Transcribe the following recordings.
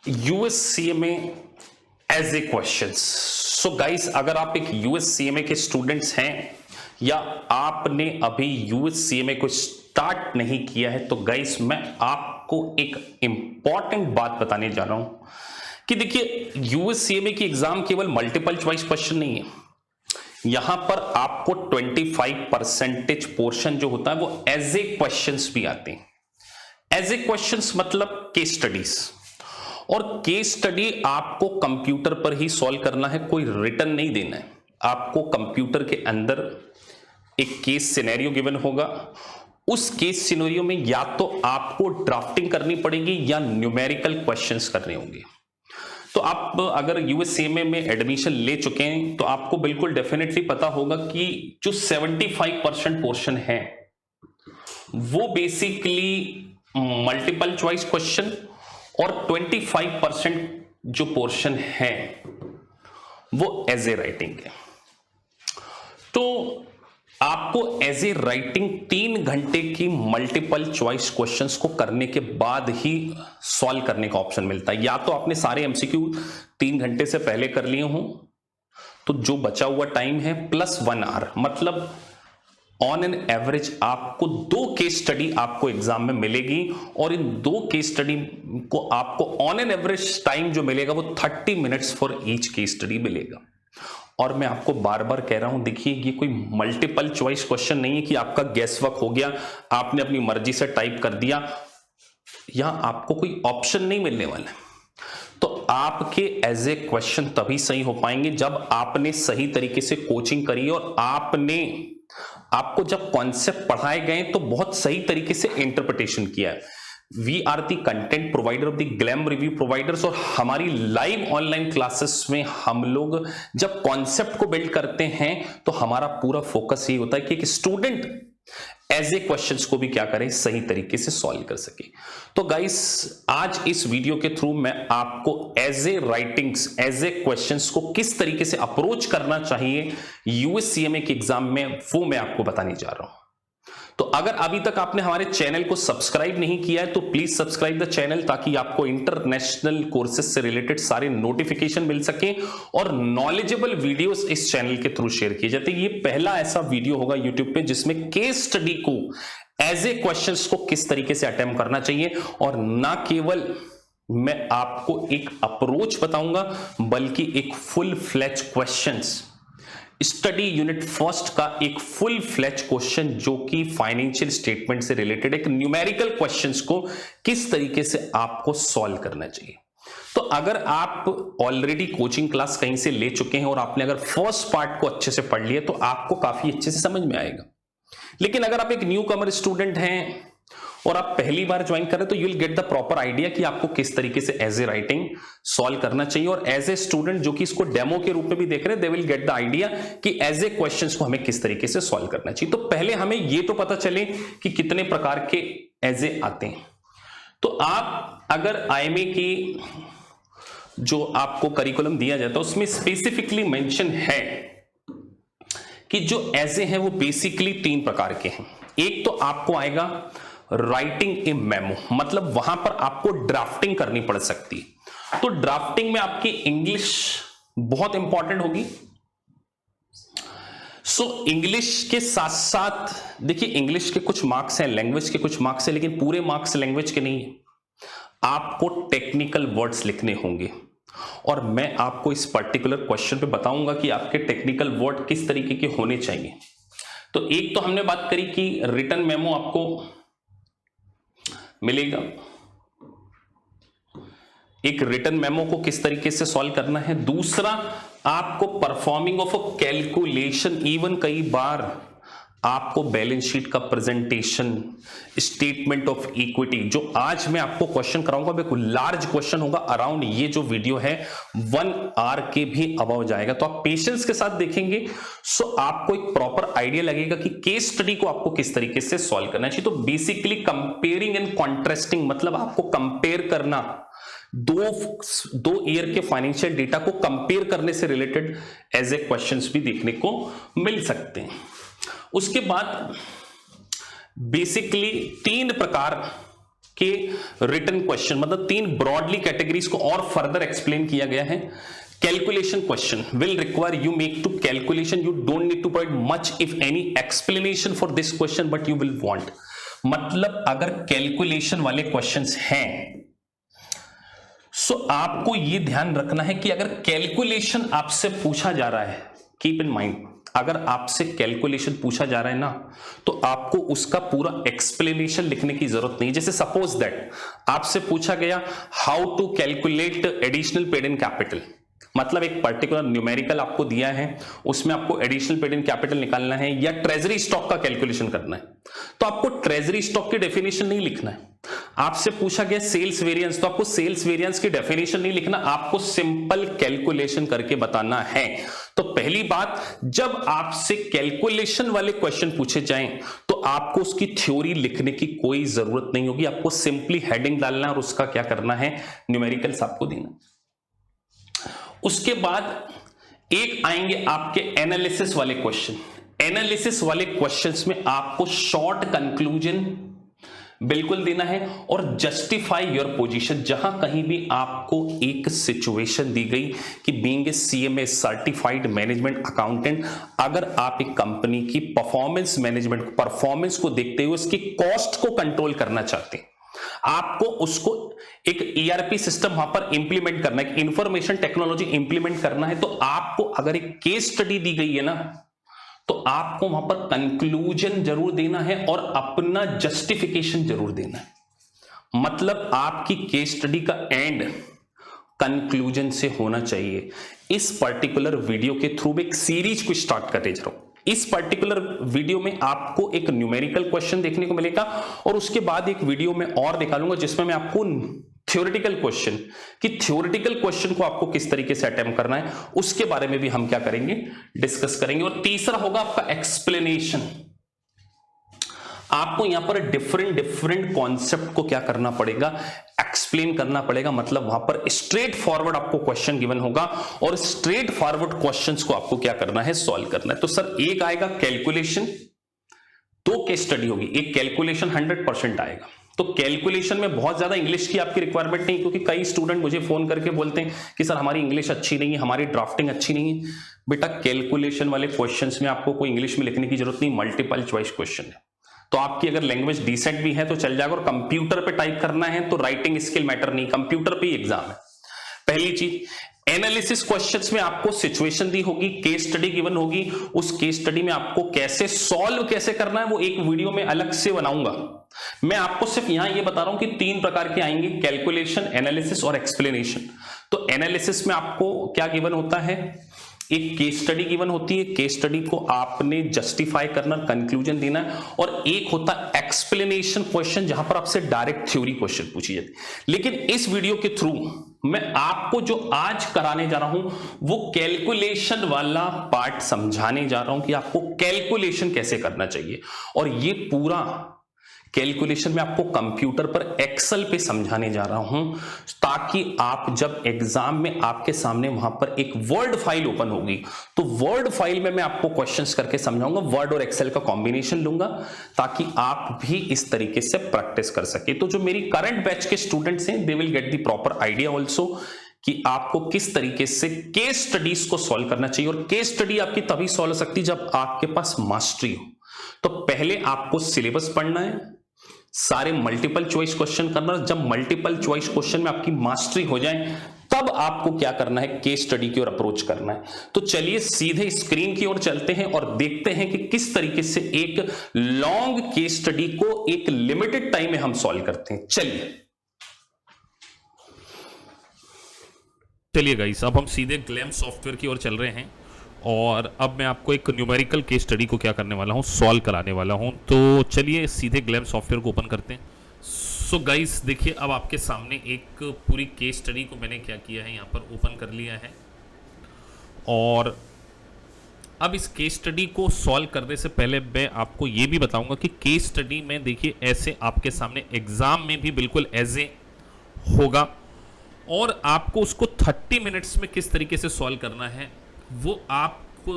USCMA as a questions. So guys, अगर आप एक यूएससीएमए के स्टूडेंट्स हैं या आपने अभी यूएससीएमए को स्टार्ट नहीं किया है, तो गाइस मैं आपको एक इंपॉर्टेंट बात बताने जा रहा हूं कि देखिए, यूएससीएमए की एग्जाम केवल मल्टीपल चॉइस क्वेश्चन नहीं है। यहां पर आपको 25% पोर्शन जो होता है वो एज ए क्वेश्चंस भी आते हैं। एज ए क्वेश्चंस मतलब केस स्टडीज, और केस स्टडी आपको कंप्यूटर पर ही सॉल्व करना है, कोई रिटर्न नहीं देना है। आपको कंप्यूटर के अंदर एक केस सिनेरियो गिवन होगा, उस केस सिनेरियो में या तो आपको ड्राफ्टिंग करनी पड़ेगी या न्यूमेरिकल क्वेश्चंस करने होंगे। तो आप अगर यूएससीएमए में एडमिशन ले चुके हैं तो आपको बिल्कुल डेफिनेटली पता होगा कि जो 75% पोर्शन है वो बेसिकली मल्टीपल चॉइस क्वेश्चन और 25% जो पोर्शन है वो एज ए राइटिंग है। तो आपको एज ए राइटिंग 3 घंटे की मल्टीपल चॉइस क्वेश्चंस को करने के बाद ही सॉल्व करने का ऑप्शन मिलता है। या तो आपने सारे एमसीक्यू 3 घंटे से पहले कर लिए हों, तो जो बचा हुआ टाइम है प्लस 1 आवर, मतलब ऑन एन एवरेज आपको 2 केस स्टडी आपको एग्जाम में मिलेगी, और इन 2 केस स्टडी को आपको ऑन एन एवरेज टाइम जो मिलेगा वो 30 minutes for each case study मिलेगा। और मैं आपको बार बार कह रहा हूं, देखिए ये कोई मल्टीपल चॉइस क्वेश्चन नहीं है कि आपका गैस वर्क हो गया, आपने अपनी मर्जी से टाइप कर दिया। यहां आपको कोई ऑप्शन नहीं मिलने वाला है। तो आपके एज ए क्वेश्चन तभी सही हो पाएंगे जब आपने सही तरीके से कोचिंग करी और आपको जब कॉन्सेप्ट पढ़ाए गए तो बहुत सही तरीके से इंटरप्रिटेशन किया है। We are the content provider of the glam review providers, और हमारी लाइव ऑनलाइन क्लासेस में हम लोग जब कॉन्सेप्ट को बिल्ड करते हैं तो हमारा पूरा फोकस ये होता है कि एक स्टूडेंट एज ए क्वेश्चंस को भी क्या करें, सही तरीके से सॉल्व कर सके। तो गाइस, आज इस वीडियो के थ्रू मैं आपको as a writings, as a questions को किस तरीके से अप्रोच करना चाहिए यूएससीएमए के एग्जाम में, वो मैं आपको बताने जा रहा हूं। तो अगर अभी तक आपने हमारे चैनल को सब्सक्राइब नहीं किया है तो प्लीज सब्सक्राइब द चैनल, ताकि आपको इंटरनेशनल कोर्सेज से रिलेटेड सारे नोटिफिकेशन मिल सके और नॉलेजेबल वीडियोस इस चैनल के थ्रू शेयर किए जाते हैं। ये पहला ऐसा वीडियो होगा यूट्यूब पे जिसमें केस स्टडी को एज ए क्वेश्चंस को किस तरीके से अटेम्प्ट करना चाहिए, और ना केवल मैं आपको एक अप्रोच बताऊंगा बल्कि एक full fledged questions, study unit first का एक फुल फ्लैच क्वेश्चन जो कि फाइनेंशियल स्टेटमेंट से रिलेटेड एक न्यूमेरिकल क्वेश्चंस को किस तरीके से आपको सॉल्व करना चाहिए। तो अगर आप ऑलरेडी कोचिंग क्लास कहीं से ले चुके हैं और आपने अगर फर्स्ट पार्ट को अच्छे से पढ़ लिया तो आपको काफी अच्छे से समझ में आएगा। लेकिन अगर आप एक न्यू कमर स्टूडेंट हैं और आप पहली बार ज्वाइन कर रहे हैं तो you will get the proper idea कि आपको किस तरीके से एज ए राइटिंग सॉल्व करना चाहिए, और एज ए स्टूडेंट जो कि इसको डेमो के रूप में भी देख रहे हैं, they will get the idea कि एज ए क्वेश्चंस को हमें किस तरीके से सॉल्व करना चाहिए। तो पहले हमें ये तो पता चले कि कितने प्रकार के एज ए आते हैं। तो आप अगर आईएमए की जो आपको करिकुलम दिया जाता है उसमें स्पेसिफिकली मेंशन है कि जो एज ए है वो बेसिकली 3 प्रकार के हैं। एक तो आपको आएगा राइटिंग ए मेमो, मतलब वहां पर आपको ड्राफ्टिंग करनी पड़ सकती है। तो ड्राफ्टिंग में आपकी इंग्लिश बहुत इंपॉर्टेंट होगी। इंग्लिश के साथ साथ देखिए, इंग्लिश के कुछ मार्क्स हैं, लैंग्वेज के कुछ मार्क्स हैं, लेकिन पूरे मार्क्स लैंग्वेज के नहीं है। आपको टेक्निकल वर्ड्स लिखने होंगे, और मैं आपको इस पर्टिकुलर क्वेश्चन पे बताऊंगा कि आपके टेक्निकल वर्ड किस तरीके के होने चाहिए। तो एक तो हमने बात करी कि रिटन मेमो आपको मिलेगा, एक रिटन मेमो को किस तरीके से सॉल्व करना है। दूसरा, आपको performing of a calculation, even कई बार आपको बैलेंस शीट का प्रेजेंटेशन, स्टेटमेंट ऑफ इक्विटी, जो आज मैं आपको क्वेश्चन कराऊंगा बिल्कुल लार्ज क्वेश्चन होगा, अराउंड ये जो वीडियो है 1 आवर के भी अबव जाएगा। तो आप पेशेंस के साथ देखेंगे सो आपको एक प्रॉपर आइडिया लगेगा कि केस स्टडी को आपको किस तरीके से सॉल्व करना चाहिए। तो बेसिकली कंपेयरिंग एंड कॉन्ट्रास्टिंग, मतलब आपको कंपेयर करना, दो ईयर के फाइनेंशियल डेटा को कंपेयर करने से रिलेटेड एज ए क्वेश्चंस भी देखने को मिल सकते हैं। उसके बाद बेसिकली 3 प्रकार के रिटन क्वेश्चन, मतलब 3 ब्रॉडली कैटेगरीज को और फर्दर एक्सप्लेन किया गया है। Calculation question will require you make to calculation, you don't need to provide much if any explanation for this question but you will want। मतलब अगर कैलकुलेशन वाले questions हैं सो आपको ये ध्यान रखना है कि अगर कैलकुलेशन आपसे पूछा जा रहा है, कीप इन माइंड, अगर आपसे कैलकुलेशन पूछा जा रहा है ना तो आपको उसका पूरा एक्सप्लेनेशन लिखने की जरूरत नहीं। जैसे सपोज दैट आपसे पूछा गया how to calculate additional paid in capital, मतलब एक पर्टिकुलर न्यूमेरिकल आपको दिया है, उसमें आपको एडिशनल पेड इन कैपिटल निकालना है या ट्रेजरी स्टॉक का कैलकुलेशन करना है, तो आपको ट्रेजरी स्टॉक की डेफिनेशन नहीं लिखना है। आपसे पूछा गया सेल्स वेरिएंस, तो आपको सेल्स वेरिएंस की डेफिनेशन नहीं लिखना, आपको सिंपल कैलकुलेशन करके बताना है। तो पहली बात, जब आपसे कैलकुलेशन वाले क्वेश्चन पूछे जाएं तो आपको उसकी थ्योरी लिखने की कोई जरूरत नहीं होगी, आपको सिंपली हेडिंग डालना और उसका क्या करना है, न्यूमेरिकल्स आपको देना। उसके बाद एक आएंगे आपके एनालिसिस वाले क्वेश्चन। एनालिसिस वाले क्वेश्चंस में आपको शॉर्ट कंक्लूजन बिल्कुल देना है और जस्टिफाई योर पोजीशन। जहां कहीं भी आपको एक सिचुएशन दी गई कि being a CMA certified management accountant, अगर आप एक कंपनी की परफॉर्मेंस मैनेजमेंट परफॉर्मेंस को देखते हुए उसकी कॉस्ट को कंट्रोल करना चाहते हैं, आपको उसको एक ईआरपी सिस्टम वहां पर इंप्लीमेंट करना है, इंफॉर्मेशन टेक्नोलॉजी इंप्लीमेंट करना है, तो आपको अगर एक केस स्टडी दी गई है ना तो आपको वहां पर कंक्लूजन जरूर देना है और अपना जस्टिफिकेशन जरूर देना है। मतलब आपकी केस स्टडी का एंड कंक्लूजन से होना चाहिए। इस पर्टिकुलर वीडियो के थ्रू एक सीरीज को स्टार्ट करने जा रहा हूं। इस पर्टिकुलर वीडियो में आपको एक न्यूमेरिकल क्वेश्चन देखने को मिलेगा और उसके बाद एक वीडियो में और निकालूंगा जिसमें मैं आपको थ्योरेटिकल क्वेश्चन कि थ्योरेटिकल क्वेश्चन को आपको किस तरीके से अटेम्प्ट करना है उसके बारे में भी हम क्या करेंगे, डिस्कस करेंगे। और तीसरा होगा आपका एक्सप्लेनेशन। आपको यहां पर डिफरेंट कॉन्सेप्ट को क्या करना पड़ेगा, एक्सप्लेन करना पड़ेगा। मतलब वहां पर स्ट्रेट फॉरवर्ड आपको क्वेश्चन गिवन होगा और स्ट्रेट फॉरवर्ड क्वेश्चंस को आपको क्या करना है, सॉल्व करना है। तो सर एक आएगा कैलकुलेशन, 2 केस स्टडी होगी, एक कैलकुलेशन 100% आएगा। तो कैलकुलेशन में बहुत ज्यादा इंग्लिश की आपकी रिक्वायरमेंट नहीं, क्योंकि कई स्टूडेंट मुझे फोन करके बोलते हैं कि सर हमारी इंग्लिश अच्छी नहीं है, हमारी ड्राफ्टिंग अच्छी नहीं है। बेटा कैलकुलेशन वाले क्वेश्चंस में आपको कोई इंग्लिश में लिखने की जरूरत नहीं, मल्टीपल चॉइस क्वेश्चन है। तो आपकी अगर लैंग्वेज डिसेंट भी है तो चल जाएगा, और कंप्यूटर पे टाइप करना है तो राइटिंग स्किल मैटर नहीं, कंप्यूटर पे ही एग्जाम है। पहली चीज, एनालिसिस क्वेश्चंस में आपको सिचुएशन दी होगी, केस स्टडी गिवन होगी, उस केस स्टडी में आपको कैसे सॉल्व कैसे करना है वो एक वीडियो में अलग से बनाऊंगा। मैं आपको सिर्फ यहां ये बता रहा हूं कि 3 प्रकार के आएंगे, कैलकुलेशन, एनालिसिस और एक्सप्लेनेशन। तो एनालिसिस में आपको क्या गिवन होता है, एक केस स्टडी गिवन होती है, केस स्टडी को आपने जस्टिफाई करना, कंक्लूजन देना है, और एक होता है एक्सप्लेनेशन क्वेश्चन जहां पर आपसे डायरेक्ट थ्योरी क्वेश्चन पूछी जाती है। लेकिन इस वीडियो के थ्रू मैं आपको जो आज कराने जा रहा हूं वो कैलकुलेशन वाला पार्ट समझाने जा रहा हूं कि आपको कैलकुलेशन कैसे करना चाहिए, और ये पूरा कैलकुलेशन में आपको कंप्यूटर पर एक्सेल पे समझाने जा रहा हूं, ताकि आप जब एग्जाम में आपके सामने वहां पर एक वर्ड फाइल ओपन होगी तो वर्ड फाइल में मैं आपको क्वेश्चंस करके समझाऊंगा, वर्ड और एक्सेल का कॉम्बिनेशन लूंगा ताकि आप भी इस तरीके से प्रैक्टिस कर सके। तो जो मेरी करंट बैच के स्टूडेंट्स हैं they will get the proper idea also कि आपको किस तरीके से केस स्टडीज को सॉल्व करना चाहिए। और केस स्टडी आपकी तभी सॉल्व हो सकती है जब आपके पास मास्टरी हो। तो पहले आपको सिलेबस पढ़ना है, सारे मल्टीपल चॉइस क्वेश्चन करना, जब मल्टीपल चॉइस क्वेश्चन में आपकी मास्टरी हो जाए तब आपको क्या करना है, केस स्टडी की ओर अप्रोच करना है। तो चलिए सीधे स्क्रीन की ओर चलते हैं और देखते हैं कि किस तरीके से एक लॉन्ग केस स्टडी को एक लिमिटेड टाइम में हम सॉल्व करते हैं। चलिए गाइस, अब हम सीधे ग्लैम सॉफ्टवेयर की ओर चल रहे हैं और अब मैं आपको एक न्यूमेरिकल केस स्टडी को क्या करने वाला हूँ, सॉल्व कराने वाला हूँ। तो चलिए सीधे ग्लैम सॉफ्टवेयर को ओपन करते हैं। सो गाइस देखिए, अब आपके सामने एक पूरी केस स्टडी को मैंने क्या किया है, यहाँ पर ओपन कर लिया है। और अब इस केस स्टडी को सॉल्व करने से पहले मैं आपको ये भी बताऊंगा कि केस स्टडी में देखिए ऐसे आपके सामने एग्जाम में भी बिल्कुल ऐसे होगा, और आपको उसको 30 मिनट्स में किस तरीके से सॉल्व करना है वो आपको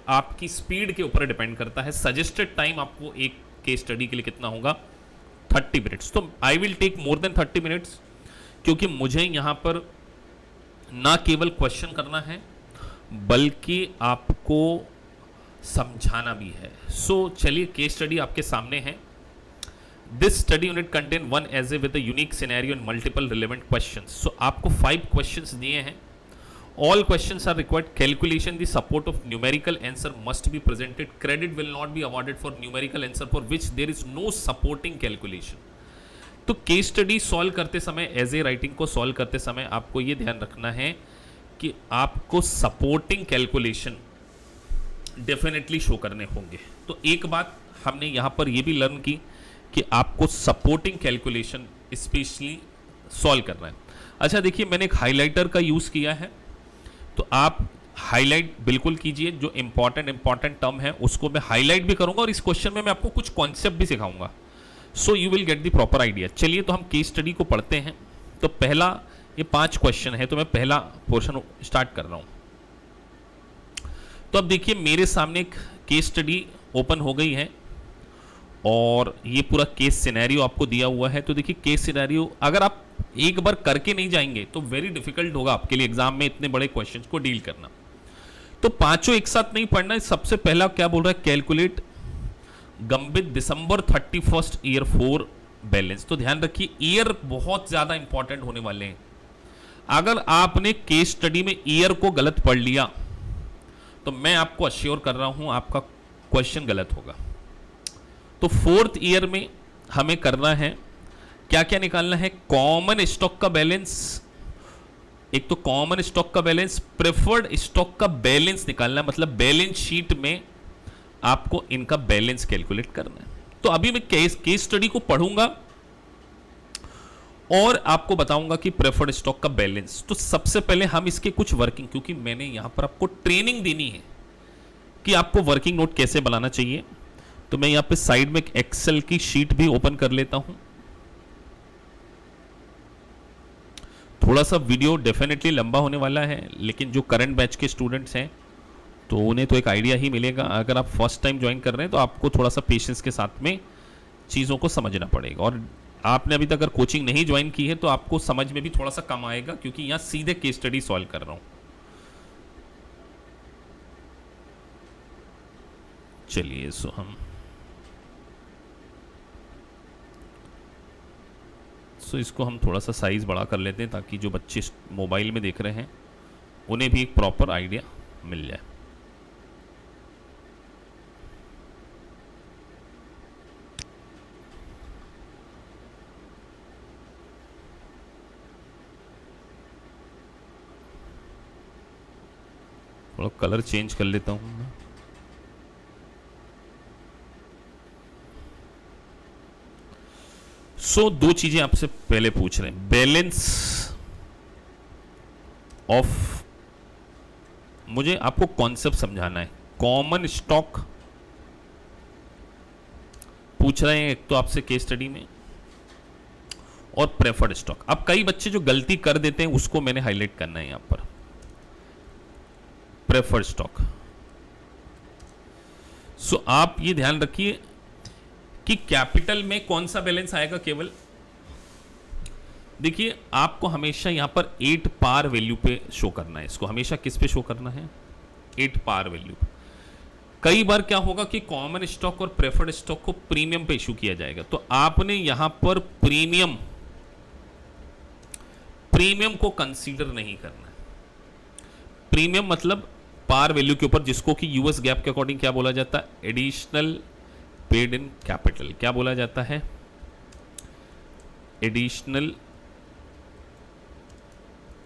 आपकी स्पीड के ऊपर डिपेंड करता है। सजेस्टेड टाइम आपको एक केस स्टडी के लिए कितना होगा 30 मिनट्स। तो I will take more than 30 minutes, क्योंकि मुझे यहां पर ना केवल क्वेश्चन करना है बल्कि आपको समझाना भी है। सो चलिए, केस स्टडी आपके सामने है। This study unit contain one एजे with a unique scenario and multiple relevant questions. So आपको 5 क्वेश्चंस दिए हैं। All questions are required calculation the support of numerical answer must be presented. Credit will not be awarded for numerical answer for which there is no supporting calculation. तो case study solve करते समय, as a writing को solve करते समय आपको ये ध्यान रखना है कि आपको सपोर्टिंग कैलकुलेशन डेफिनेटली शो करने होंगे। तो एक बात हमने यहाँ पर ये भी लर्न की कि आपको सपोर्टिंग कैलकुलेशन स्पेशली सॉल्व करना है। अच्छा देखिए, मैंने एक हाइलाइटर का यूज़ किया है, तो आप हाईलाइट बिल्कुल कीजिए। जो इंपॉर्टेंट टर्म है उसको मैं हाईलाइट भी करूंगा और इस क्वेश्चन में मैं आपको कुछ कॉन्सेप्ट भी सिखाऊंगा, so you will get the proper idea. चलिए, तो हम केस स्टडी को पढ़ते हैं। तो पहला, ये 5 क्वेश्चन है, तो मैं पहला पोर्शन स्टार्ट कर रहा हूं। तो अब देखिए, मेरे सामने एक केस स्टडी ओपन हो गई है और ये पूरा केस सिनेरियो आपको दिया हुआ है। तो देखिए, केस सिनेरियो अगर आप एक बार करके नहीं जाएंगे तो वेरी डिफिकल्ट होगा आपके लिए एग्जाम में इतने बड़े क्वेश्चंस को डील करना। तो पांचों एक साथ नहीं पढ़ना है। सबसे पहला क्या बोल रहा है, कैलकुलेट गंबित दिसंबर 31 ईयर 4 बैलेंस। तो ध्यान रखिए, ईयर बहुत ज्यादा इंपॉर्टेंट होने वाले हैं। अगर आपने केस स्टडी में ईयर को गलत पढ़ लिया तो मैं आपको अश्योर कर रहा हूं आपका क्वेश्चन गलत होगा। तो 4th ईयर में हमें करना है क्या क्या निकालना है, कॉमन स्टॉक का बैलेंस, एक तो कॉमन स्टॉक का बैलेंस, प्रेफर्ड स्टॉक का बैलेंस निकालना है, मतलब बैलेंस शीट में आपको इनका बैलेंस कैलकुलेट करना है। तो अभी मैं केस स्टडी को पढ़ूंगा और आपको बताऊंगा कि प्रेफर्ड स्टॉक का बैलेंस। तो सबसे पहले हम इसके कुछ वर्किंग, क्योंकि मैंने यहां पर आपको ट्रेनिंग देनी है कि आपको वर्किंग नोट कैसे बनाना चाहिए, तो मैं यहां पे साइड में एक एक्सेल की शीट भी ओपन कर लेता हूं। थोड़ा सा वीडियो डेफिनेटली लंबा होने वाला है, लेकिन जो करंट बैच के स्टूडेंट्स हैं तो उन्हें तो एक आइडिया ही मिलेगा। अगर आप फर्स्ट टाइम ज्वाइन कर रहे हैं तो आपको थोड़ा सा पेशेंस के साथ में चीज़ों को समझना पड़ेगा। और आपने अभी तक अगर कोचिंग नहीं ज्वाइन की है तो आपको समझ में भी थोड़ा सा कम आएगा, क्योंकि यहाँ सीधे केस स्टडी सॉल्व कर रहा हूँ। चलिए, सो हम इसको हम थोड़ा सा साइज बड़ा कर लेते हैं ताकि जो बच्चे मोबाइल में देख रहे हैं उन्हें भी एक प्रॉपर आइडिया मिल जाए। थोड़ा कलर चेंज कर लेता हूं मैं। सो दो चीजें आपसे पहले पूछ रहे हैं, बैलेंस ऑफ, मुझे आपको कॉन्सेप्ट समझाना है। कॉमन स्टॉक पूछ रहे हैं एक तो आपसे केस स्टडी में, और प्रेफर्ड स्टॉक। अब कई बच्चे जो गलती कर देते हैं उसको मैंने हाईलाइट करना है यहां पर। प्रेफर्ड स्टॉक, सो आप ये ध्यान रखिए कि कैपिटल में कौन सा बैलेंस आएगा। केवल देखिए, आपको हमेशा यहां पर 8 पार वैल्यू पे शो करना है। इसको हमेशा किस पे शो करना है, 8 पार वैल्यू पे। कई बार क्या होगा कि कॉमन स्टॉक और प्रेफर्ड स्टॉक को प्रीमियम पे इशू किया जाएगा, तो आपने यहां पर प्रीमियम को कंसीडर नहीं करना है। प्रीमियम मतलब पार वैल्यू के ऊपर, जिसको कि यूएस गैप के अकॉर्डिंग क्या बोला जाता है, एडिशनल पेड इन कैपिटल। क्या बोला जाता है, एडिशनल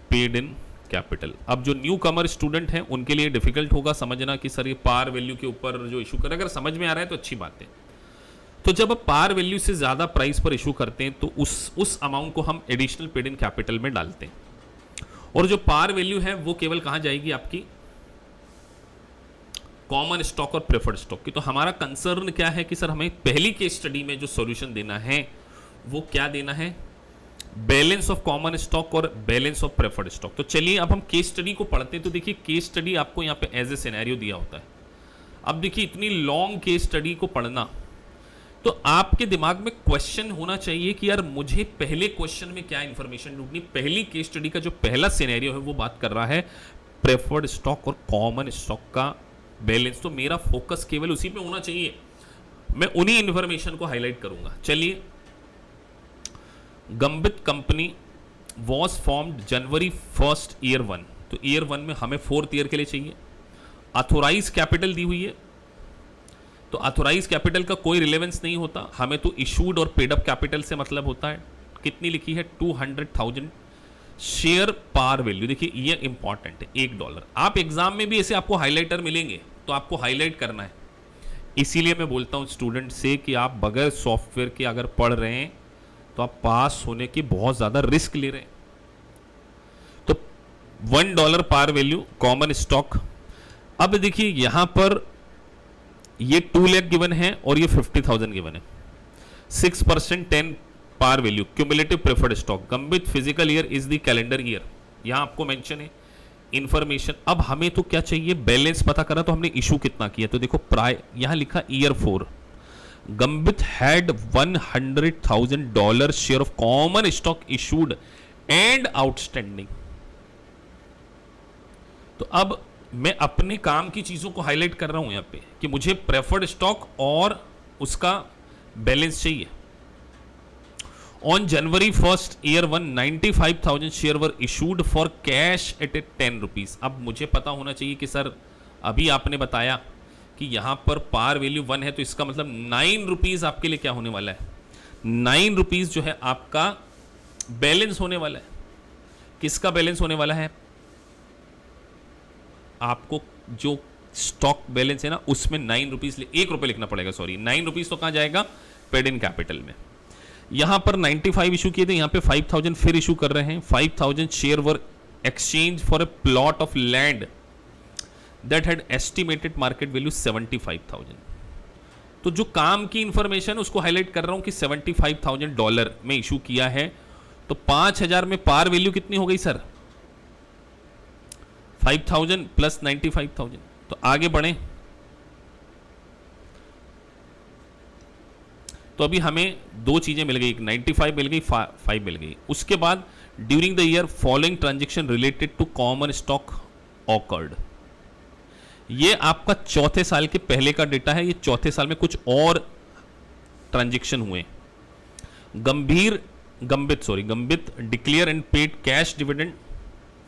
पेड इन कैपिटल। अब जो न्यू कमर स्टूडेंट हैं उनके लिए डिफिकल्ट होगा समझना कि सर ये पार वैल्यू के ऊपर जो इशू कर, अगर समझ में आ रहा है तो अच्छी बात है। तो जब आप पार वैल्यू से ज्यादा प्राइस पर इशू करते हैं तो उस अमाउंट को हम एडिशनल पेड इन कैपिटल में डालते हैं, और जो पार वैल्यू है वो केवल कहां जाएगी, आपकी कॉमन स्टॉक और प्रेफर्ड स्टॉक की। तो हमारा कंसर्न क्या है कि सर हमें पहली केस स्टडी में जो सॉल्यूशन देना है वो क्या देना है, बैलेंस ऑफ कॉमन स्टॉक और बैलेंस ऑफ प्रेफर्ड स्टॉक। तो चलिए अब हम केस स्टडी को पढ़ते हैं। तो देखिए, केस स्टडी आपको यहाँ पे एज ए सिनेरियो दिया होता है। अब देखिए, इतनी लॉन्ग केस स्टडी को पढ़ना तो आपके दिमाग में क्वेश्चन होना चाहिए कि यार मुझे पहले क्वेश्चन में क्या इंफॉर्मेशन ढूंढनी। पहली केस स्टडी का जो पहला सिनेरियो है वो बात कर रहा है प्रेफर्ड स्टॉक और कॉमन स्टॉक का बैलेंस, तो मेरा फोकस केवल उसी पे होना चाहिए, मैं उन्हीं इंफॉर्मेशन को हाईलाइट करूंगा। चलिए, Gambit company was formed January 1 year 1, तो ईयर 1 में हमें 4th ईयर के लिए चाहिए। ऑथोराइज कैपिटल दी हुई है, तो ऑथोराइज कैपिटल का कोई रिलेवेंस नहीं होता, हमें तो इशूड और पेड अप कैपिटल से मतलब होता है। कितनी लिखी है? 200,000 शेयर पार वैल्यू। देखिए ये इंपॉर्टेंट है, $1। आप एग्जाम में भी ऐसे आपको हाईलाइटर मिलेंगे तो आपको हाईलाइट करना है। इसीलिए मैं बोलता हूं स्टूडेंट से कि आप बगैर सॉफ्टवेयर के अगर पढ़ रहे हैं तो आप पास होने की बहुत ज्यादा रिस्क ले रहे हैं। तो $1 पार वैल्यू कॉमन स्टॉक। अब देखिए यहां पर ये 2 लाख गिवन है और ये 50,000 गिवन है। 6% 10 par value cumulative preferred stock. Gambit physical year is the calendar year, यहां आपको मेंशन है इंफॉर्मेशन। अब हमें तो क्या चाहिए? बैलेंस पता करा, तो हमने इशू कितना किया, तो देखो प्राय यहां लिखा year 4। Gambit had $100,000 share of common stock issued and outstanding. तो अब मैं अपने काम की चीजों को हाईलाइट कर रहा हूं यहां पे कि मुझे प्रेफर्ड स्टॉक और उसका बैलेंस चाहिए। On January 1 year 1 95,000 share were issued for cash at ₹10। अब मुझे पता होना चाहिए कि सर अभी आपने बताया कि यहां पर पार वैल्यू 1 है, तो इसका मतलब ₹9 आपके लिए क्या होने वाला है? ₹9 जो है आपका बैलेंस होने वाला है। किसका बैलेंस होने वाला है? आपको जो स्टॉक बैलेंस है ना उसमें ₹9 ₹1 लिखना पड़ेगा। सॉरी, ₹9 तो कहां जाएगा? पेड इन कैपिटल में। यहां पर 95 इशू किए थे, यहां पे 5,000 फिर इशू कर रहे हैं। 5,000 share were exchange for a plot of land that had estimated market value 75,000। तो जो काम की इंफॉर्मेशन उसको हाईलाइट कर रहा हूं कि $75,000 में इशू किया है। तो 5,000 में पार वैल्यू कितनी हो गई सर? 5,000 प्लस 95,000। तो आगे बढ़े, तो अभी हमें दो चीजें मिल गई, एक 95 मिल गई, 5 मिल गई। उसके बाद during the year following transaction related to common stock occurred. ये आपका चौथे साल के पहले का डेटा है, ये चौथे साल में कुछ और ट्रांजेक्शन हुए। Gambit declare and paid cash dividend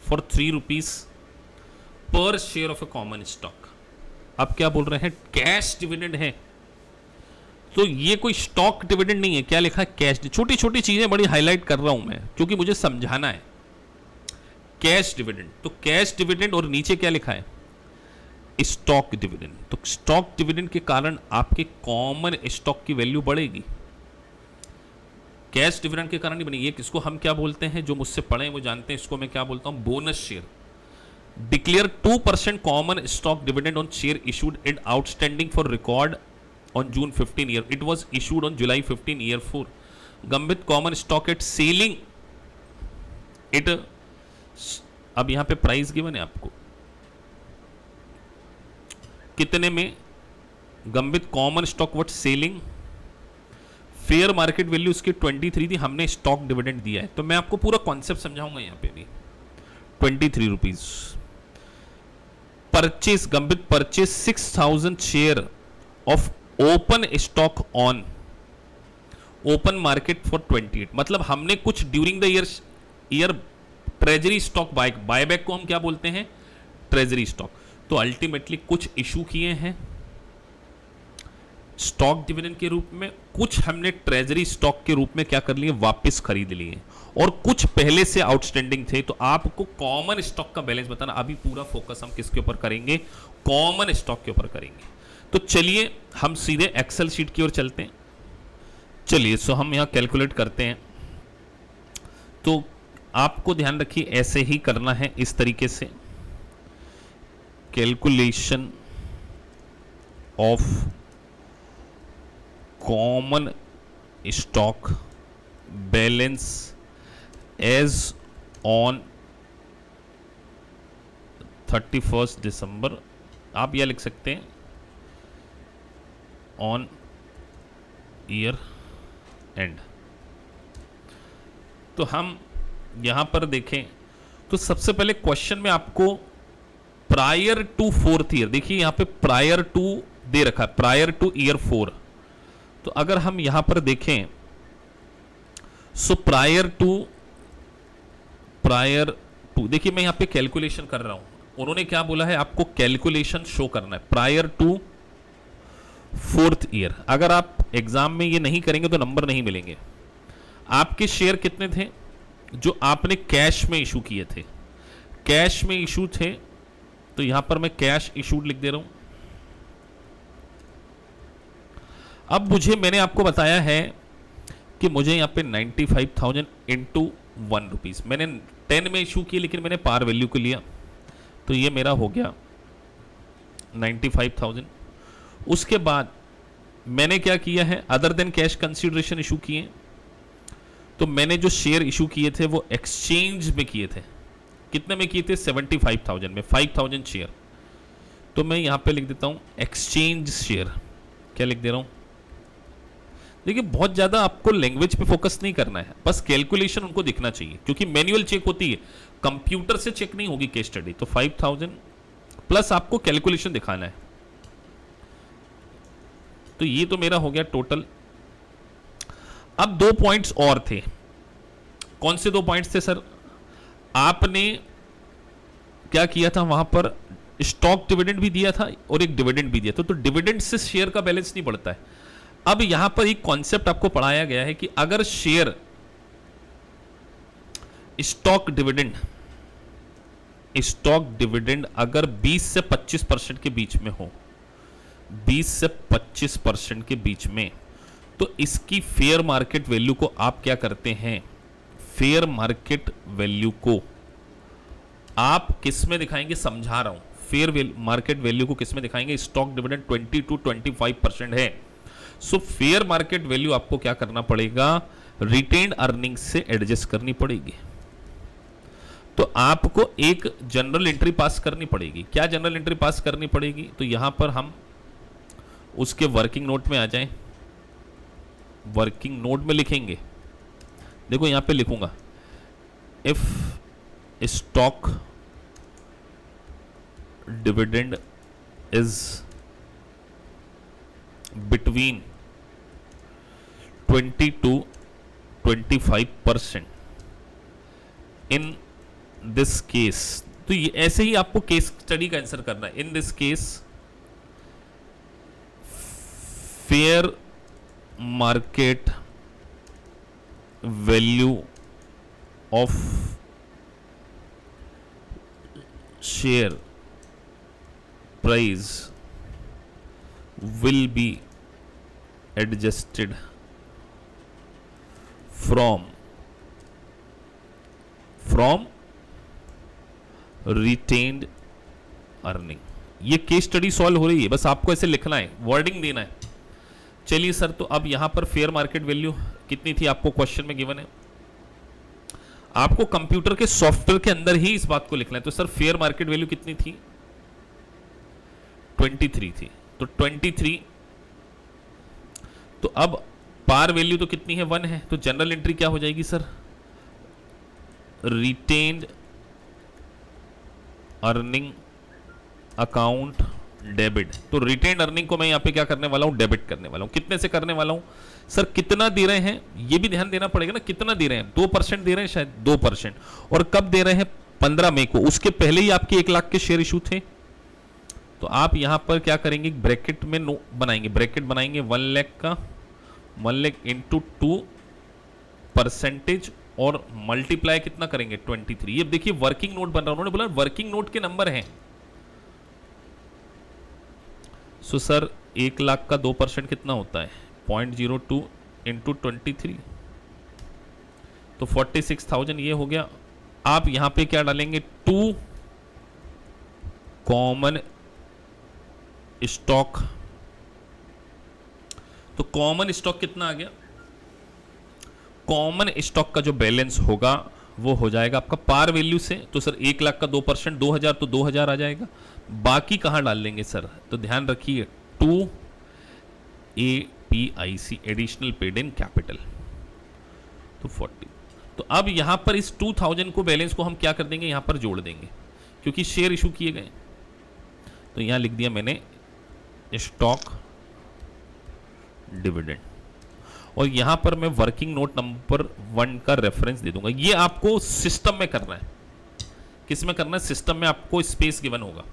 for ₹3 per share of a common stock. अब क्या बोल रहे हैं? कैश डिविडेंड है, तो ये कोई स्टॉक डिविडेंड नहीं है। क्या लिखा है? कैश। छोटी छोटी चीजें बड़ी हाईलाइट कर रहा हूं मैं क्योंकि मुझे समझाना है। कैश डिविडेंड, तो कैश डिविडेंड और नीचे क्या लिखा है? Stock dividend. तो स्टॉक डिविडेंड के कारण आपके कॉमन स्टॉक की वैल्यू बढ़ेगी, कैश डिविडेंड के कारण नहीं बनेगी। ये किसको हम क्या बोलते हैं? जो मुझसे पढ़े वो जानते हैं, इसको मैं क्या बोलता हूं? Bonus share. Declare 2% common stock dividend on share issued and outstanding for record on June 15 year. It was issued on July 15 year 4. Gambit common stock at selling it. अब यहां पे प्राइस गिवन है आपको कितने में? Gambit common stock what selling, fair market value उसकी 23 थी, हमने स्टॉक डिविडेंड दिया है। तो मैं आपको पूरा कॉन्सेप्ट समझाऊंगा यहां पे भी। ₹23 purchase, Gambit purchase 6,000 share of open stock on open market for 28। मतलब हमने कुछ during the year treasury stock buyback को हम क्या बोलते हैं? Treasury stock. तो अल्टीमेटली कुछ इशू किए हैं स्टॉक डिविडेंड के रूप में, कुछ हमने ट्रेजरी स्टॉक के रूप में क्या कर लिए? वापस खरीद लिए, और कुछ पहले से आउटस्टैंडिंग थे। तो आपको कॉमन स्टॉक का बैलेंस बताना। अभी पूरा फोकस हम किसके ऊपर करेंगे? कॉमन स्टॉक के ऊपर करेंगे। तो चलिए हम सीधे एक्सेल शीट की ओर चलते हैं। चलिए सो हम यहां कैलकुलेट करते हैं। तो आपको ध्यान रखिए ऐसे ही करना है, इस तरीके से calculation of common stock balance as on 31 December. आप यह लिख सकते हैं ऑन ईयर एंड। तो हम यहां पर देखें तो सबसे पहले क्वेश्चन में आपको प्रायर टू फोर्थ ईयर, देखिए यहां पे प्रायर टू दे रखा है, प्रायर टू ईयर 4। तो अगर हम यहां पर देखें सो प्रायर टू देखिए मैं यहां पे कैलकुलेशन कर रहा हूं, उन्होंने क्या बोला है, आपको कैलकुलेशन शो करना है प्रायर टू फोर्थ ईयर। अगर आप एग्जाम में ये नहीं करेंगे तो नंबर नहीं मिलेंगे। आपके शेयर कितने थे जो आपने कैश में इशू किए थे, कैश में इशू थे, तो यहां पर मैं कैश इशूड लिख दे रहा हूं। अब मैंने आपको बताया है कि मुझे यहां पे 95,000 इंटू 1 रुपीज, मैंने 10 में इशू किया लेकिन मैंने पार वैल्यू को लिया, तो ये मेरा हो गया 95,000। उसके बाद मैंने क्या किया है, other than cash consideration issue किए, तो मैंने जो शेयर इशू किए थे वो एक्सचेंज में किए थे। कितने में किए थे, 75,000 में, 5,000 शेयर। तो मैं यहां पे लिख देता हूं एक्सचेंज शेयर। क्या लिख दे रहा हूं, देखिए बहुत ज्यादा आपको लैंग्वेज पे फोकस नहीं करना है, बस कैलकुलेशन उनको दिखना चाहिए, क्योंकि मैनुअल चेक होती है, कंप्यूटर से चेक नहीं होगी केस स्टडी। तो 5,000 प्लस आपको कैलकुलेशन दिखाना है। तो ये तो मेरा हो गया टोटल। अब 2 पॉइंट्स और थे। कौन से 2 पॉइंट्स थे सर, आपने क्या किया था, वहां पर स्टॉक डिविडेंड भी दिया था और एक डिविडेंड भी दिया था, तो डिविडेंड से शेयर का बैलेंस नहीं बढ़ता है। अब यहां पर एक कॉन्सेप्ट आपको पढ़ाया गया है कि अगर शेयर स्टॉक डिविडेंड अगर 20 से 25% के बीच में हो, 20 से 25% के बीच में, तो इसकी फेयर मार्केट वैल्यू को आप क्या करते हैं, फेयर मार्केट वैल्यू को आप किस में दिखाएंगे, समझा रहा हूं। फेयर मार्केट वैल्यू को किस में दिखाएंगे, स्टॉक डिविडेंड 20 to 25% है, सो फेयर मार्केट वैल्यू आपको क्या करना पड़ेगा, रिटेन्ड अर्निंग से एडजस्ट करनी पड़ेगी। तो आपको एक जनरल एंट्री पास करनी पड़ेगी। क्या जनरल एंट्री पास करनी पड़ेगी, तो यहां पर हम उसके वर्किंग नोट में आ जाएं, वर्किंग नोट में लिखेंगे। देखो यहां पे लिखूंगा, if stock dividend is between 20 to 25% in this case, तो ये ऐसे ही आपको केस स्टडी का आंसर करना है। In this case fair market value of share price will be adjusted from retained earning। ये केस स्टडी सॉल्व हो रही है, बस आपको ऐसे लिखना है, वर्डिंग देना है। चलिए सर, तो अब यहां पर फेयर मार्केट वैल्यू कितनी थी आपको क्वेश्चन में गिवन है, आपको कंप्यूटर के सॉफ्टवेयर के अंदर ही इस बात को लिखना है। तो सर फेयर मार्केट वैल्यू कितनी थी, 23 थी। तो 23, तो अब पार वैल्यू तो कितनी है, 1 है, तो जनरल एंट्री क्या हो जाएगी sir, retained earning account debit. तो रिटेन्ड अर्निंग को मैं यहां पे क्या करने वाला हूं, डेबिट करने वाला हूं। कितने से करने वाला हूं सर, कितना दे रहे हैं ये भी ध्यान देना पड़ेगा ना, कितना दे रहे हैं, 2% दे रहे हैं शायद, 2%, और कब दे रहे हैं, 15 मई को। उसके पहले ही आपके 1 लाख के शेयर इशू थे, तो आप यहां पर क्या करेंगे, ब्रैकेट में बनाएंगे, ब्रैकेट बनाएंगे 1 लाख का, 1 लाख इंटू 2% और मल्टीप्लाई कितना करेंगे, 23। ये देखिए वर्किंग नोट बन रहा है, उन्होंने बोला वर्किंग नोट के नंबर हैं। सो सर 1 लाख का 2% कितना होता है, 0.02 इंटू 23, तो 46,000 ये हो गया। आप यहां पे क्या डालेंगे, 2 कॉमन स्टॉक। तो कॉमन स्टॉक कितना आ गया, कॉमन स्टॉक का जो बैलेंस होगा वो हो जाएगा आपका पार वैल्यू से। तो सर 1 लाख का 2% 2000, तो 2000 आ जाएगा। बाकी कहां डाल लेंगे सर, तो ध्यान रखिए 2AP PIC additional paid in capital, तो 40। तो अब यहां पर इस 2000 को बैलेंस को हम क्या कर देंगे, यहां पर जोड़ देंगे क्योंकि शेयर इशू किए गए। तो यहां लिख दिया मैंने स्टॉक डिविडेंड, और यहां पर मैं वर्किंग नोट नंबर 1 का रेफरेंस दे दूंगा। ये आपको सिस्टम में करना है। किस में करना है, सिस्टम में आपको स्पेस गिवन होगा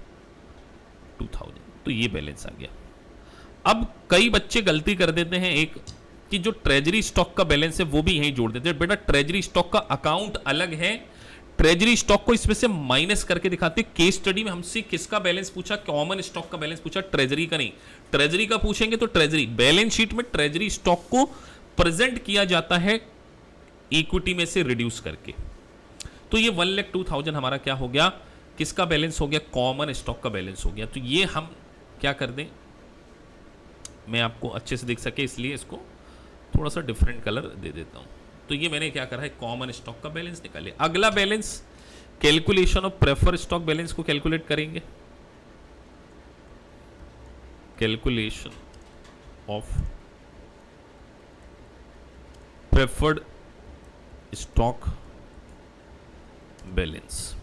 2000। तो ये बैलेंस आ गया। अब कई बच्चे गलती कर देते हैं एक, कि जो ट्रेजरी स्टॉक का बैलेंस है वो भी यहीं जोड़ देते हैं। बेटा ट्रेजरी स्टॉक का अकाउंट अलग है, ट्रेजरी स्टॉक को इसमें से माइनस करके दिखाते हैं। केस स्टडी में हमसे किसका बैलेंस पूछा, कॉमन स्टॉक का बैलेंस पूछा, ट्रेजरी का नहीं। ट्रेजरी का पूछेंगे तो ट्रेजरी बैलेंस शीट में ट्रेजरी स्टॉक को प्रेजेंट किया जाता है इक्विटी में से रिड्यूस करके। तो ये 1,02,000 हमारा क्या हो गया, किसका बैलेंस हो गया, कॉमन स्टॉक का बैलेंस हो गया। तो ये हम क्या कर दें, मैं आपको अच्छे से दिख सके इसलिए इसको थोड़ा सा डिफरेंट कलर दे देता हूं। तो ये मैंने क्या करा है, कॉमन स्टॉक का बैलेंस निकाले। अगला balance calculation of prefer stock balance को कैलकुलेट करेंगे। Calculation of preferred stock balance.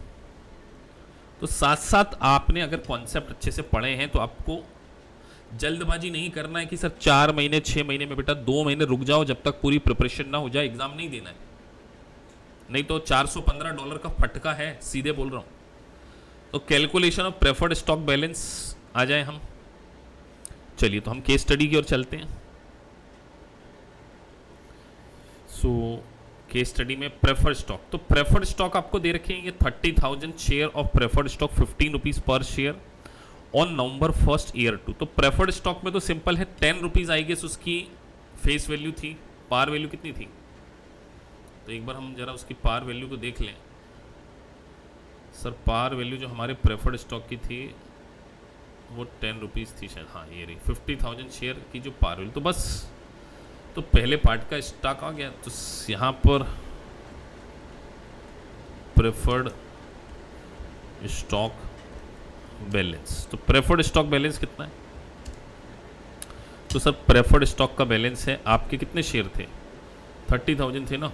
तो साथ साथ आपने अगर कॉन्सेप्ट अच्छे से पढ़े हैं तो आपको जल्दबाजी नहीं करना है कि सर 4 महीने 6 महीने में। बेटा 2 महीने रुक जाओ, जब तक पूरी प्रिपरेशन ना हो जाए एग्जाम नहीं देना है, नहीं तो $415 का फटका है, सीधे बोल रहा हूं। तो calculation of preferred stock balance आ जाए हम। चलिए तो हम केस स्टडी की ओर चलते हैं। सो केस स्टडी में प्रेफर्ड स्टॉक, तो प्रेफर्ड स्टॉक आपको दे रखे हैं ये 30,000 share of preferred stock, 15 rupees per share on November 1 year 2। तो प्रेफर्ड स्टॉक में तो सिंपल है, 10 रुपीज आई गेस उसकी फेस वैल्यू थी, पार वैल्यू कितनी थी, तो एक बार हम जरा उसकी पार वैल्यू को देख लें। सर पार वैल्यू जो हमारे प्रेफर्ड स्टॉक की थी वो 10 रुपीज थी शायद, हाँ ये रही 50,000 शेयर की जो पार वैल्यू। तो बस तो पहले पार्ट का स्टॉक आ गया। तो यहाँ पर प्रेफर्ड स्टॉक बैलेंस, तो प्रेफर्ड स्टॉक बैलेंस कितना है, तो सर प्रेफर्ड स्टॉक का बैलेंस है, आपके कितने शेयर थे, 30,000 थे ना,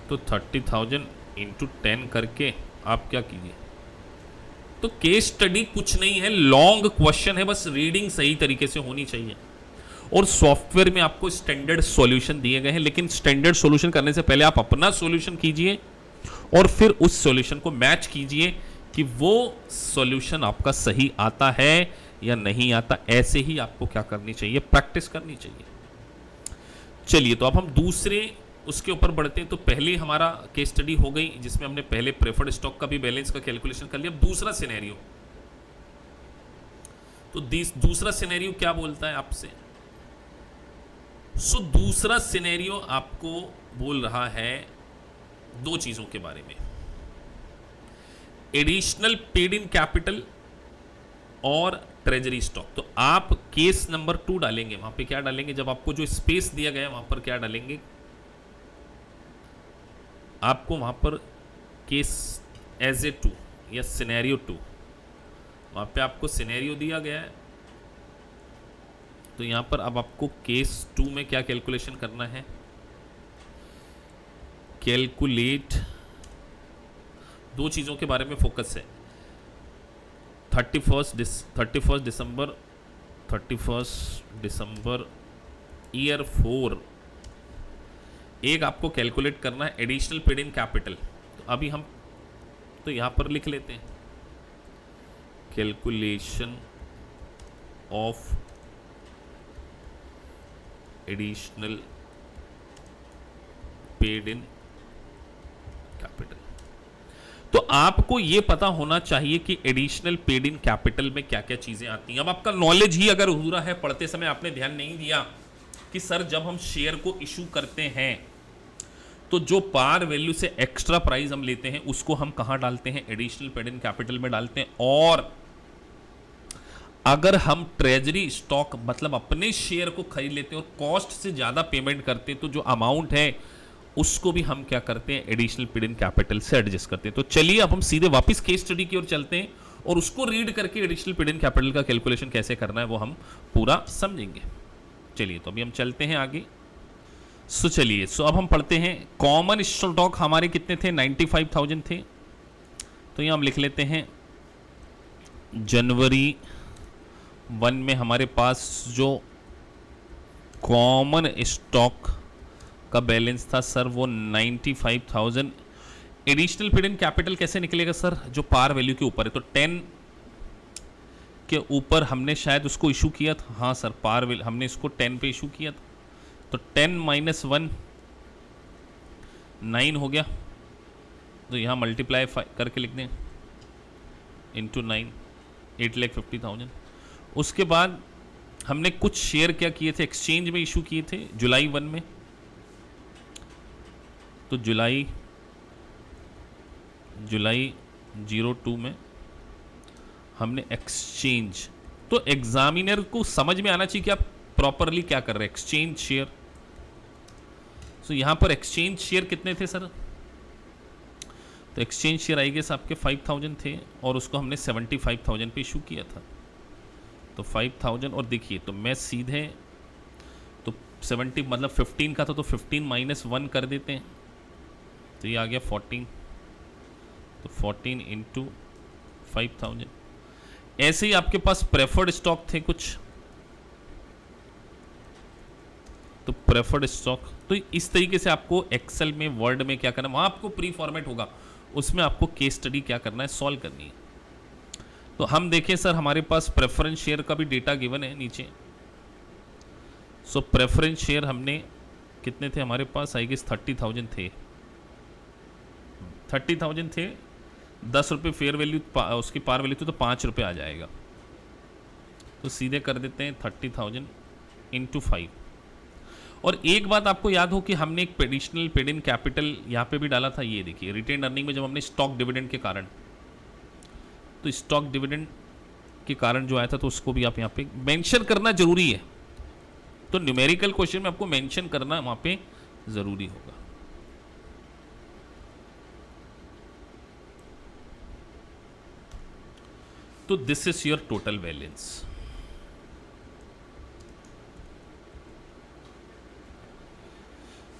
तो 30,000 इंटू 10 करके आप क्या कीजिए। तो केस स्टडी कुछ नहीं है, लॉन्ग क्वेश्चन है, बस रीडिंग सही तरीके से होनी चाहिए। और सॉफ्टवेयर में आपको स्टैंडर्ड सॉल्यूशन दिए गए हैं, लेकिन स्टैंडर्ड सॉल्यूशन करने से पहले आप अपना सॉल्यूशन कीजिए और फिर उस सॉल्यूशन को मैच कीजिए कि वो सॉल्यूशन आपका सही आता है या नहीं आता। ऐसे ही आपको क्या करनी चाहिए, प्रैक्टिस करनी चाहिए। चलिए तो अब हम दूसरे उसके ऊपर बढ़ते हैं। तो पहले हमारा केस स्टडी हो गई जिसमें हमने पहले प्रेफर्ड स्टॉक का भी बैलेंस का कैलकुलेशन कर लिया। अब दूसरा सिनेरियो, तो दूसरा सिनेरियो क्या बोलता है आपसे। सो दूसरा सिनेरियो आपको बोल रहा है दो चीजों के बारे में, एडिशनल पेड इन कैपिटल और ट्रेजरी स्टॉक। तो आप केस नंबर 2 डालेंगे, वहां पे क्या डालेंगे, जब आपको जो स्पेस दिया गया है वहां पर क्या डालेंगे, आपको वहां पर केस एज ए 2 या सिनेरियो 2, वहां पे आपको सिनेरियो दिया गया है। तो यहां पर अब आपको केस 2 में क्या कैलकुलेशन करना है, कैलकुलेट, दो चीजों के बारे में फोकस है, 31 दिसंबर ईयर 4। एक आपको कैलकुलेट करना है एडिशनल पेड इन कैपिटल। तो अभी हम तो यहां पर लिख लेते हैं calculation of additional paid in capital. तो आपको यह पता होना चाहिए कि एडिशनल पेड इन कैपिटल में क्या क्या चीजें आती हैं। अब आपका नॉलेज ही अगर अधूरा है, पढ़ते समय आपने ध्यान नहीं दिया कि सर जब हम शेयर को इशू करते हैं तो जो पार वैल्यू से एक्स्ट्रा प्राइस हम लेते हैं उसको हम कहां डालते हैं, एडिशनल पेड इन कैपिटल में डालते हैं। और अगर हम ट्रेजरी स्टॉक मतलब अपने शेयर को खरीद लेते हैं और कॉस्ट से ज्यादा पेमेंट करते हैं तो जो अमाउंट है उसको भी हम क्या करते हैं, एडिशनल पेड इन कैपिटल से एडजस्ट करते हैं। तो चलिए अब हम सीधे वापस केस स्टडी की ओर चलते हैं और उसको रीड करके एडिशनल पेड इन कैपिटल का कैलकुलेशन कैसे करना है वो हम पूरा समझेंगे। चलिए तो अभी हम चलते हैं आगे। सो चलिए, सो अब हम पढ़ते हैं कॉमन स्टॉक हमारे कितने थे, 95,000 थे। तो यहाँ हम लिख लेते हैं जनवरी 1 में हमारे पास जो कॉमन स्टॉक का बैलेंस था सर वो 95,000। एडिशनल पेड इन कैपिटल कैसे निकलेगा सर, जो पार वैल्यू के ऊपर है, तो 10 के ऊपर हमने शायद उसको इशू किया था। हाँ सर, पार वैल्यू हमने इसको 10 पे इशू किया था, तो 10 माइनस 1 9 हो गया। तो यहाँ मल्टीप्लाई करके लिख दें इंटू 9, 8,50,000। उसके बाद हमने कुछ शेयर क्या किए थे, एक्सचेंज में इशू किए थे जुलाई 1 में। तो जुलाई 02 में हमने एक्सचेंज, तो एग्जामिनर को समझ में आना चाहिए कि आप प्रॉपरली क्या कर रहे हैं, एक्सचेंज शेयर। तो यहां पर एक्सचेंज शेयर कितने थे सर, तो एक्सचेंज शेयर आई गेस आपके 5,000 थे और उसको हमने 75,000 पे इशू किया था। तो 5,000 और देखिए तो मैं सीधे तो 70 मतलब 15 का था, तो 15 माइनस 1 कर देते हैं, तो ये आ गया 14। तो 14 इंटू 5,000। ऐसे ही आपके पास प्रेफर्ड स्टॉक थे कुछ, तो प्रेफर्ड स्टॉक, तो इस तरीके से आपको एक्सेल में, वर्ड में क्या करना है, वहां आपको प्री फॉर्मेट होगा, उसमें आपको केस स्टडी क्या करना है, सॉल्व करनी है। तो हम देखें सर हमारे पास प्रेफरेंस शेयर का भी डेटा गिवन है नीचे। सो प्रेफरेंस शेयर हमने कितने थे हमारे पास, आई गेस 30,000 थे, 30,000 थे। 10 रुपये फेयर वैल्यू उसकी पार वैल्यू थी, तो 5 रुपये आ जाएगा। तो सीधे कर देते हैं 30,000 इंटू 5। और एक बात आपको याद हो कि हमने एक एडिशनल पेड इन कैपिटल यहाँ पे भी डाला था, ये देखिए रिटेन अर्निंग में, जब हमने स्टॉक डिविडेंड के कारण, तो स्टॉक डिविडेंड के कारण जो आया था, तो उसको भी आप यहाँ पे मेंशन करना जरूरी है। तो न्यूमेरिकल क्वेश्चन में आपको मेंशन करना वहाँ पे जरूरी होगा। तो this is your total balance.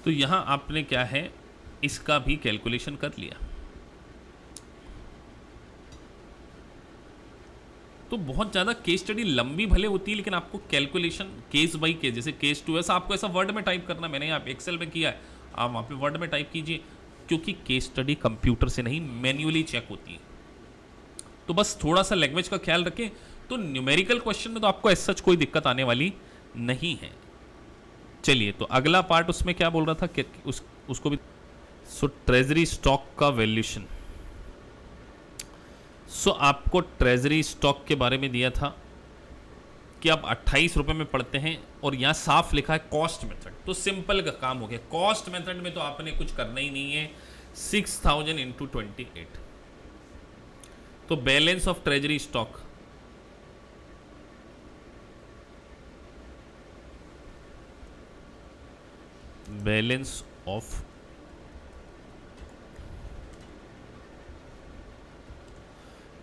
तो यहां आपने क्या है, इसका भी कैलकुलेशन कर लिया। तो बहुत ज़्यादा केस स्टडी लंबी भले होती है, लेकिन आपको कैलकुलेशन केस बाई केस, जैसे केस 2 ऐसा आपको ऐसा वर्ड में टाइप करना, मैंने यहाँ एक्सेल में किया है, आप वहाँ पे वर्ड में टाइप कीजिए, क्योंकि केस स्टडी कंप्यूटर से नहीं मैन्युअली चेक होती है। तो बस थोड़ा सा लैंग्वेज का ख्याल रखें, तो न्यूमेरिकल क्वेश्चन में तो आपको ऐसा कोई दिक्कत आने वाली नहीं है। चलिए तो अगला पार्ट उसमें क्या बोल रहा था कि उसको भी, सो ट्रेजरी स्टॉक का वैल्यूएशन। सो आपको ट्रेजरी स्टॉक के बारे में दिया था कि आप 28 रुपये में पढ़ते हैं, और यहाँ साफ लिखा है कॉस्ट मेथड। तो सिंपल का काम हो गया, कॉस्ट मेथड में तो आपने कुछ करना ही नहीं है। 6,000 इंटू 28, तो balance of treasury stock, balance of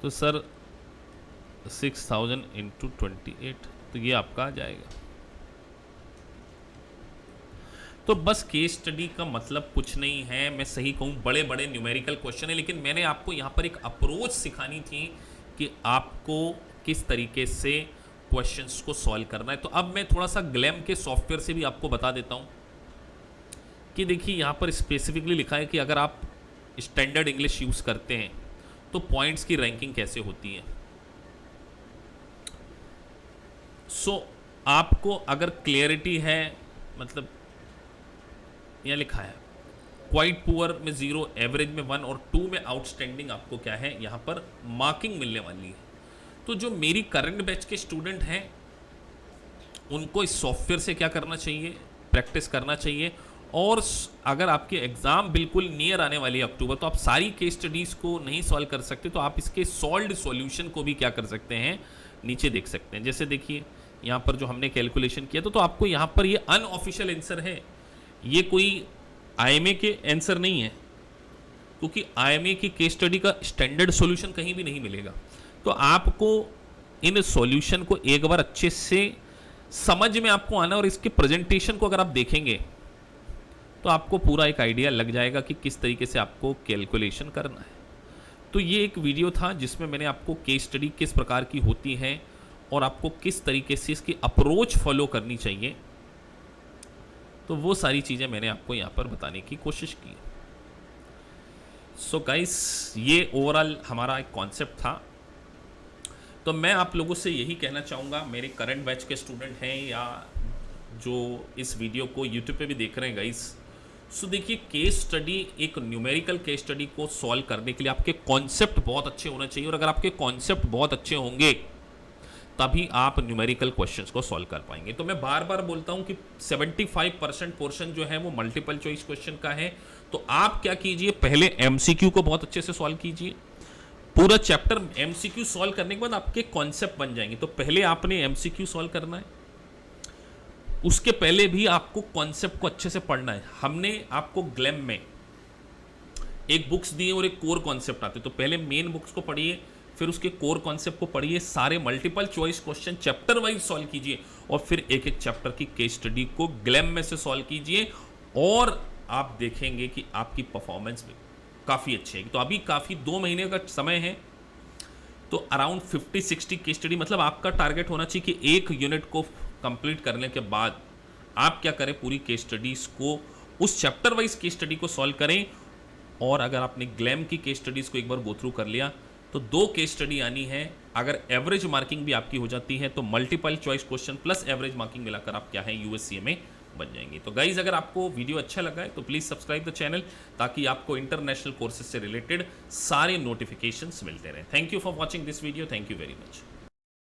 तो सर 6,000 इंटू 28, तो ये आपका आ जाएगा। तो बस केस स्टडी का मतलब कुछ नहीं है, मैं सही कहूँ बड़े बड़े न्यूमेरिकल क्वेश्चन है, लेकिन मैंने आपको यहाँ पर एक अप्रोच सिखानी थी कि आपको किस तरीके से क्वेश्चंस को सॉल्व करना है। तो अब मैं थोड़ा सा ग्लैम के सॉफ्टवेयर से भी आपको बता देता हूँ कि देखिए यहाँ पर स्पेसिफिकली लिखा है कि अगर आप स्टैंडर्ड इंग्लिश यूज़ करते हैं तो पॉइंट्स की रैंकिंग कैसे होती है। सो आपको अगर क्लियरिटी है, मतलब यहाँ लिखा है क्वाइट पुअर में 0, एवरेज में 1 और 2 में आउटस्टैंडिंग, आपको क्या है यहाँ पर मार्किंग मिलने वाली है। तो जो मेरी करंट बैच के स्टूडेंट हैं उनको इस सॉफ्टवेयर से क्या करना चाहिए, प्रैक्टिस करना चाहिए। और अगर आपके एग्ज़ाम बिल्कुल नियर आने वाली है अक्टूबर, तो आप सारी केस स्टडीज़ को नहीं सॉल्व कर सकते, तो आप इसके सॉल्व्ड सॉल्यूशन को भी क्या कर सकते हैं, नीचे देख सकते हैं। जैसे देखिए यहाँ पर जो हमने कैलकुलेशन किया तो आपको यहाँ पर ये अनऑफिशियल आंसर है, ये कोई आईएमए के आंसर नहीं है, क्योंकि आईएमए की केस स्टडी का स्टैंडर्ड सॉल्यूशन कहीं भी नहीं मिलेगा। तो आपको इन सॉल्यूशन को एक बार अच्छे से समझ में आपको आना, और इसके प्रेजेंटेशन को अगर आप देखेंगे तो आपको पूरा एक आइडिया लग जाएगा कि किस तरीके से आपको कैलकुलेशन करना है। तो ये एक वीडियो था जिसमें मैंने आपको केस स्टडी किस प्रकार की होती है और आपको किस तरीके से इसकी अप्रोच फॉलो करनी चाहिए, तो वो सारी चीज़ें मैंने आपको यहाँ पर बताने की कोशिश की। सो गाइस, ये ओवरऑल हमारा एक कॉन्सेप्ट था। तो मैं आप लोगों से यही कहना चाहूँगा, मेरे करंट बैच के स्टूडेंट हैं या जो इस वीडियो को यूट्यूब पे भी देख रहे हैं गाइस, सो देखिए, केस स्टडी, एक न्यूमेरिकल केस स्टडी को सॉल्व करने के लिए आपके कॉन्सेप्ट बहुत अच्छे होने चाहिए, और अगर आपके कॉन्सेप्ट बहुत अच्छे होंगे तभी आप न्यूमेरिकल क्वेश्चंस को सॉल्व कर पाएंगे। तो मैं बार बार बोलता हूं कि 75% पोर्शन जो है वो मल्टीपल चॉइस क्वेश्चन का है। तो आप क्या कीजिए, पहले एमसीक्यू को बहुत अच्छे से सॉल्व कीजिए। पूरा चैप्टर एमसीक्यू सॉल्व करने के बाद आपके कॉन्सेप्ट बन जाएंगे। तो पहले आपने एमसीक्यू सॉल्व करना है, उसके पहले भी आपको कॉन्सेप्ट को अच्छे से पढ़ना है। हमने आपको ग्लैम में एक बुक्स दिए और एक कोर कॉन्सेप्ट आते, तो पहले मेन बुक्स को पढ़िए, फिर उसके कोर कॉन्सेप्ट को पढ़िए, सारे multiple choice question chapter wise solve कीजिए, और फिर एक एक चैप्टर की केस स्टडी को ग्लैम में से सॉल्व कीजिए, और आप देखेंगे कि आपकी परफॉर्मेंस भी काफ़ी अच्छी है। तो अभी काफ़ी 2 महीने का समय है, तो अराउंड 50-60 केस स्टडी, मतलब आपका टारगेट होना चाहिए कि एक यूनिट को कंप्लीट करने के बाद आप क्या करें, पूरी केस स्टडीज़ को, उस चैप्टर वाइज केस स्टडी को सॉल्व करें। और अगर आपने ग्लैम की केस स्टडीज़ को एक बार गो थ्रू कर लिया तो 2 केस स्टडी आनी है। अगर एवरेज मार्किंग भी आपकी हो जाती है तो multiple choice question plus average marking मिलाकर आप क्या है, यूएससीएमए बन जाएंगे। तो गाइज, अगर आपको वीडियो अच्छा लगा है तो प्लीज़ सब्सक्राइब द चैनल, ताकि आपको इंटरनेशनल कोर्सेज से रिलेटेड सारे नोटिफिकेशंस मिलते रहें। Thank you for watching this video. Thank you very much.